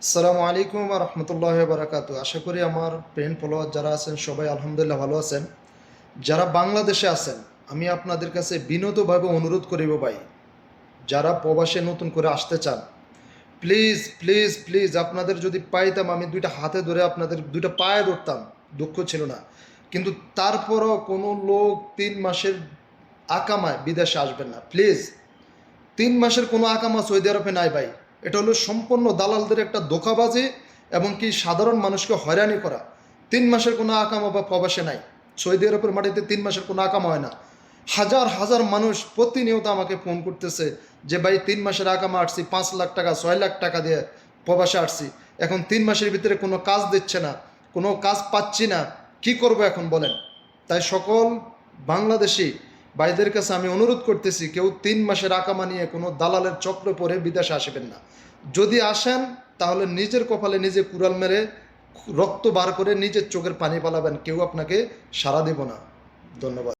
আসসালামু আলাইকুম ওয়া রাহমাতুল্লাহি ওয়া বারাকাতুহু। আশা করি আমার ফ্রেন্ড ফলোয়ার যারা আছেন সবাই আলহামদুলিল্লাহ ভালো আছেন। যারা বাংলাদেশে আছেন আমি আপনাদের কাছে বিনীতভাবে অনুরোধ করিব ভাই, যারা প্রবাসে নতুন করে আসতে চান, প্লিজ প্লিজ প্লিজ আপনাদের যদি পাইতাম আমি দুইটা হাতে ধরে আপনাদের দুইটা পায়ে ধরতাম, দুঃখ ছিল না। কিন্তু তারপরও কোনো লোক 3 মাসের আকামায় বিদেশে আসবেন না প্লিজ। 3 মাসের কোনো আকামা সৌদি আরবে নাই ভাই। এটা হলো সম্পূর্ণ দালালদের একটা ধোঁকাবাজি এবং কি সাধারণ মানুষকে হয়রানি করা। 3 মাসের কোনো আকামা বা প্রবাসে নাই। সৌদি আরবের মাটিতে 3 মাসের কোনো আকামা হয় না। হাজার হাজার মানুষ প্রতিনিয়ত আমাকে ফোন করতেছে যে ভাই 3 মাসের আকামা আসছি, 5 লাখ টাকা 6 লাখ টাকা দিয়ে প্রবাসে আসছি, এখন 3 মাসের ভিতরে কোনো কাজ দিচ্ছে না, কোনো কাজ পাচ্ছি না, কি করব এখন বলেন। তাই সকল বাংলাদেশি ভাইদের কাছে আমি অনুরোধ করতেছি, কেউ 3 মাসের আকামা নিয়ে কোনো দালালের চক্র পরে বিদেশে আসবেন না। যদি আসেন তাহলে নিজের কপালে নিজে কুড়াল মেরে রক্ত বার করে নিজের চোখের পানি পালাবেন, কেউ আপনাকে সাড়া দেব না। ধন্যবাদ।